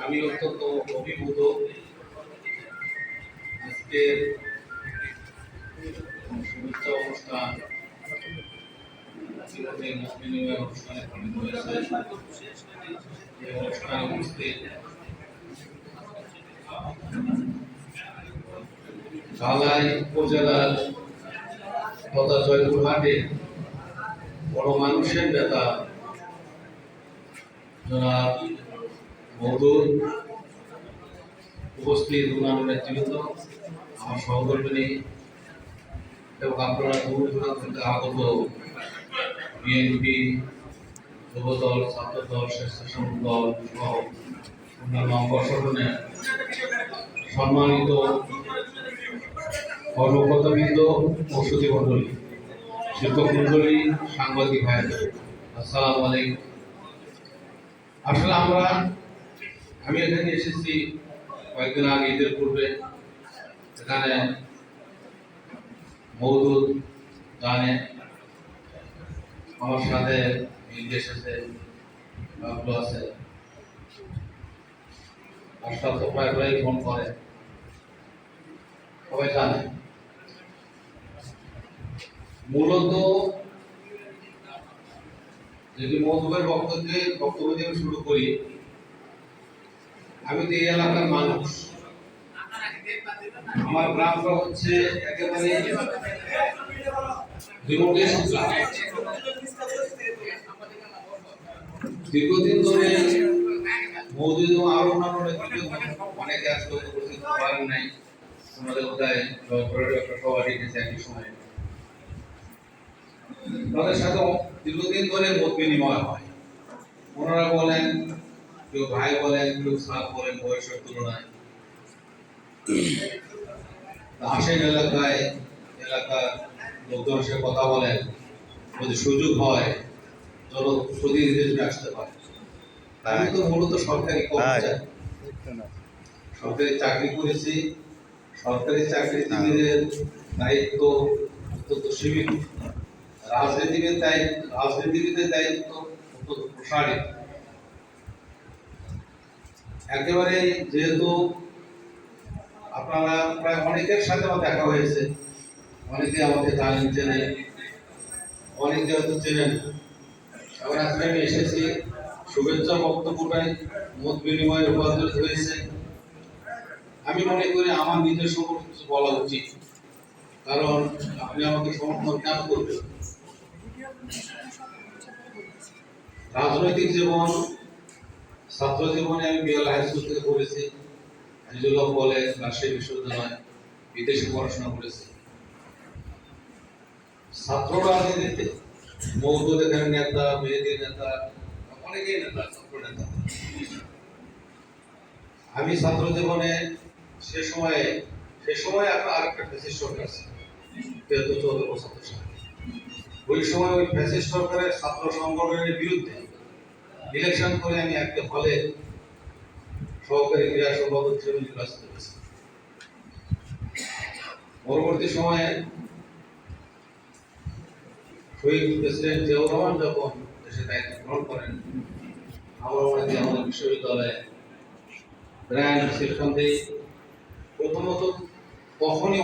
আমি অত্যন্ত অভিভূত আজকের শুভেচ্ছা অনুষ্ঠান বিনিময় অনুষ্ঠানে অনুষ্ঠানে উপস্থিত ঢালাই উপজেলার তথা জয়পুরহাটের বড় মানুষের নেতা জনাব মওদুদ, উপস্থিত অন্যান্য নেতৃবৃন্দ, আমার সহকর্মী এবং আপনারা দূর দূরান্ত থেকে আগত বিএনপি, যুবদল, ছাত্রদল, স্বেচ্ছাসেবক দল সহ অন্যান্য অঙ্গ সংগঠনের সম্মানিত কর্মকর্তাবৃন্দ, প্রস্তুতি মন্ডলী, শিক্ষক মন্ডলী, সাংবাদিক ভাই, আসসালামু আলাইকুম। আসলে আমি এখানে এসেছি কয়েকদিন আগে, ঈদের পূর্বে। এখানে মওদুদ জানে আমার সাথে মিল এসেছে, ভালো আছে, আশরাফ তো প্রায় ফোন করে, সবাই জানে। মূলত যদি মওদুদের বক্তব্য দিয়ে শুরু করি, আমি তো এই এলাকার মানুষ। আমার গ্রামটা হচ্ছে একেবারে দীর্ঘদিন ধরে মওদুদ এবং আরো অন্যান্য অনেকে আসলে উপস্থিত পারেন নাই। আমাদের কোথায় একটা সভা ডেকেছে একই সময়, তাদের সাথে দীর্ঘদিন ধরে মত বিনিময় হয়। ওনারা বলেন, কেউ ভাই বলেন, কেউ স্যার বলেন বয়সের তুলনায়। আশের এলাকার লোকজনের সাথে কথা বলেন, যদি সুযোগ হয় চলো প্রতিনিধি হিসেবে আসতে পারে। আমি তো মূলত সরকারি কর্মচারী, সরকারি চাকরি করেছি। সরকারি চাকরিজীবীদের দায়িত্ব অত্যন্ত সীমিত, রাজনীতিবিদের দায়িত্ব অত্যন্ত প্রসারিত। একেবারে যেহেতু আপনারা প্রায় অনেকের সাথে আমার দেখা হয়েছে, অনেকে আমাকে জানেন, চেনেন, অনেকে হয়তো চেনেন। আবার আজকে আমি এসেছি, শুভেচ্ছা বক্তব্যটাই মত বিনিময়ে রূপান্তরিত হয়েছে। আমি মনে করি আমার নিজের সম্পর্কে কিছু বলা উচিত, কারণ আপনি আমাকে সমর্থন কেন করবেন। রাজনৈতিক জীবন, ছাত্র জীবনে আমি বিএল হাই স্কুল থেকে পড়েছি, আজিজুল্লাহ কলেজ, রাজশাহী বিশ্ববিদ্যালয়, বিদেশে পড়াশোনা করেছি। ছাত্র রাজনীতিতে মওদুদ এখানে নেতা, মেহেদী নেতা, অনেকেই নেতা, ছাত্র নেতা। আমি ছাত্র জীবনে সে সময় আপনার আরেকটা ফ্যাসিস্ট সরকার ছিল, 73-74 সালে। ওই সময় ওই ফ্যাসিস্ট সরকারের ছাত্র সংগঠনের বিরুদ্ধে ইলেকশন করে আমি একটা হলে সহকারী ক্রীড়া সভাপতি হিসেবে নির্বাচিত হয়েছি। পরবর্তী সময়ে শহীদ প্রেসিডেন্ট জিয়াউর রহমান যখন দেশে দায়িত্ব গ্রহণ করেন, আমাদের বিশ্ববিদ্যালয়ে ব্র্যান্ড সেকশন দিয়ে প্রথমত তখনই